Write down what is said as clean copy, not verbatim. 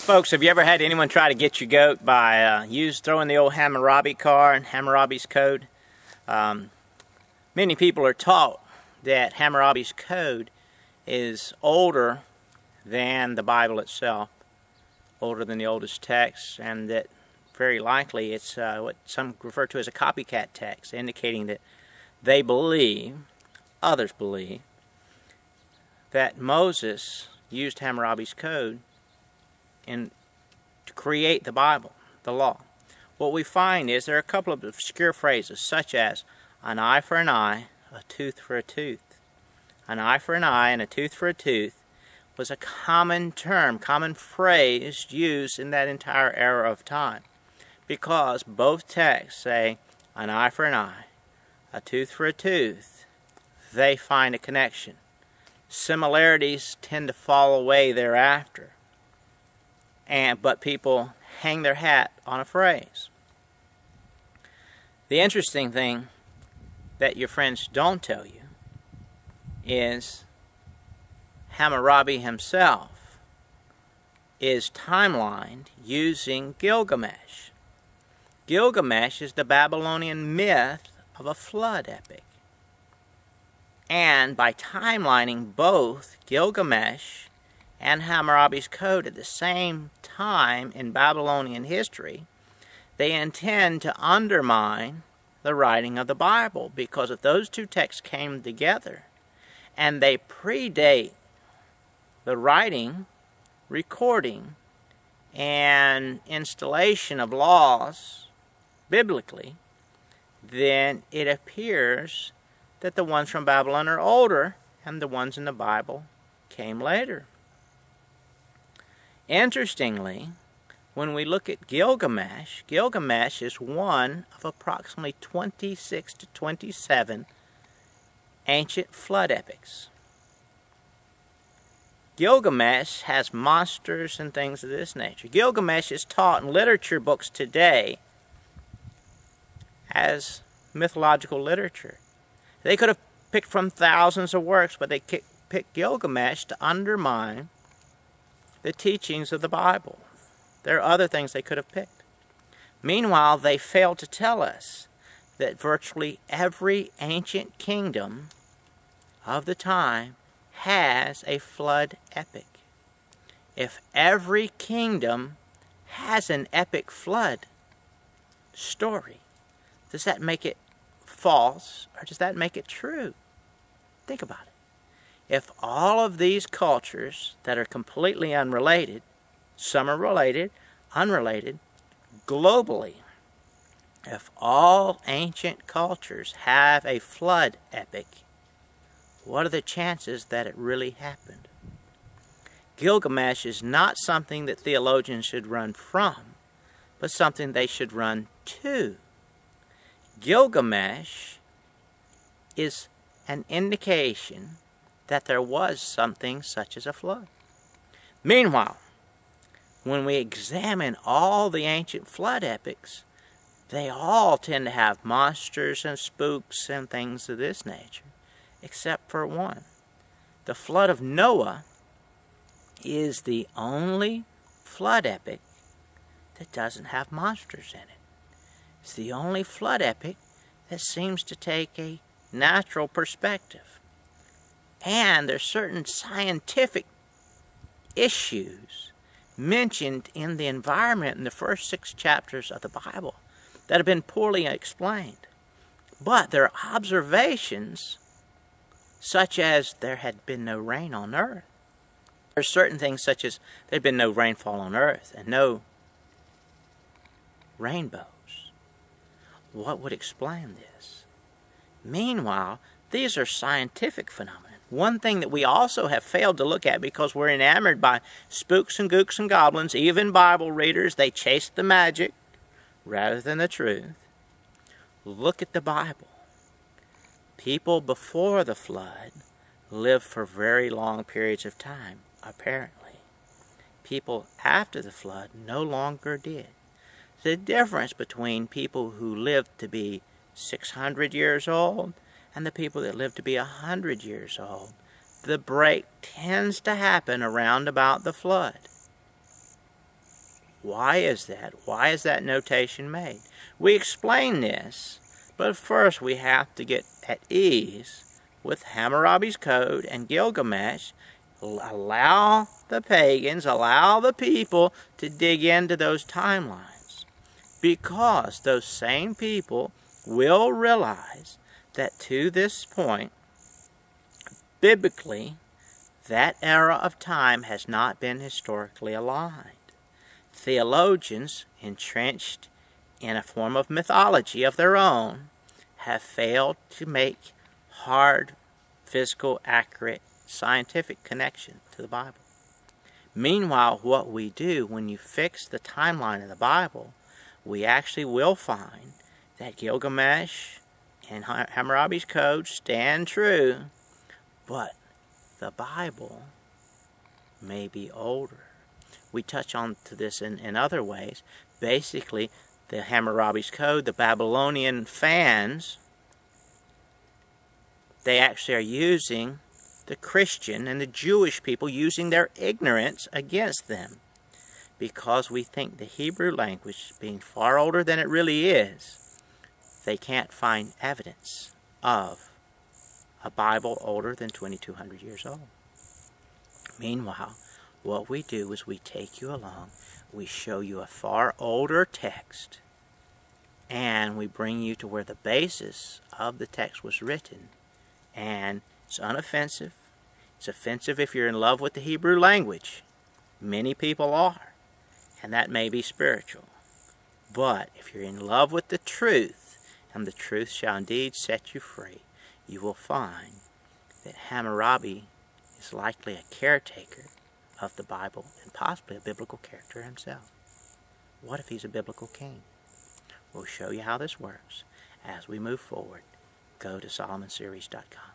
Folks, have you ever had anyone try to get your goat by throwing the old Hammurabi card and Hammurabi's code? Many people are taught that Hammurabi's code is older than the Bible itself, older than the oldest text, and that very likely it's what some refer to as a copycat text, indicating that they believe, others believe, that Moses used Hammurabi's code to create the Bible, the law. What we find is there are a couple of obscure phrases, such as an eye for an eye, a tooth for a tooth. An eye for an eye and a tooth for a tooth was a common term, common phrase used in that entire era of time, because both texts say an eye for an eye, a tooth for a tooth. They find a connection. Similarities tend to fall away thereafter, but people hang their hat on a phrase. The interesting thing that your friends don't tell you is Hammurabi himself is timelined using Gilgamesh. Gilgamesh is the Babylonian myth of a flood epic. And by timelining both Gilgamesh and Hammurabi's code at the same time in Babylonian history, they intend to undermine the writing of the Bible, because if those two texts came together and they predate the writing, recording, and installation of laws biblically, then it appears that the ones from Babylon are older and the ones in the Bible came later. Interestingly, when we look at Gilgamesh, Gilgamesh is one of approximately 26 to 27 ancient flood epics. Gilgamesh has monsters and things of this nature. Gilgamesh is taught in literature books today as mythological literature. They could have picked from thousands of works, but they picked Gilgamesh to undermine the teachings of the Bible. There are other things they could have picked. Meanwhile, they fail to tell us that virtually every ancient kingdom of the time has a flood epic. If every kingdom has an epic flood story, does that make it false or does that make it true? Think about it. If all of these cultures that are completely unrelated, some are related, unrelated, globally, if all ancient cultures have a flood epic, what are the chances that it really happened? Gilgamesh is not something that theologians should run from, but something they should run to. Gilgamesh is an indication that there was something such as a flood. Meanwhile, when we examine all the ancient flood epics, they all tend to have monsters and spooks and things of this nature, except for one. The flood of Noah is the only flood epic that doesn't have monsters in it. It's the only flood epic that seems to take a natural perspective. And there's certain scientific issues mentioned in the environment in the first 6 chapters of the Bible that have been poorly explained. But there are observations such as there had been no rain on earth. There are certain things such as there had been no rainfall on earth and no rainbows. What would explain this? Meanwhile, these are scientific phenomena. One thing that we also have failed to look at because we're enamored by spooks and gooks and goblins, even Bible readers, they chase the magic rather than the truth. Look at the Bible. People before the flood lived for very long periods of time, apparently. People after the flood no longer did. The difference between people who lived to be 600 years old and the people that live to be 100 years old, the break tends to happen around about the flood. Why is that? Why is that notation made? We explain this, but first we have to get at ease with Hammurabi's code and Gilgamesh. Allow the pagans, allow the people to dig into those timelines, because those same people will realize that to this point, biblically, that era of time has not been historically aligned. Theologians, entrenched in a form of mythology of their own, have failed to make hard, physical, accurate, scientific connection to the Bible. Meanwhile, what we do when you fix the timeline of the Bible, we actually will find that Gilgamesh and Hammurabi's code stand true, but the Bible may be older. We touch on to this in other ways. Basically, the Hammurabi's code, the Babylonian fans, they actually are using the Christian and the Jewish people, using their ignorance against them, because we think the Hebrew language, being far older than it really is, they can't find evidence of a Bible older than 2,200 years old. Meanwhile, what we do is we take you along, we show you a far older text, and we bring you to where the basis of the text was written. And it's unoffensive. It's offensive if you're in love with the Hebrew language. Many people are, and that may be spiritual. But if you're in love with the truth, and the truth shall indeed set you free, you will find that Hammurabi is likely a caretaker of the Bible, and possibly a biblical character himself. What if he's a biblical king? We'll show you how this works as we move forward. Go to SolomonSeries.com.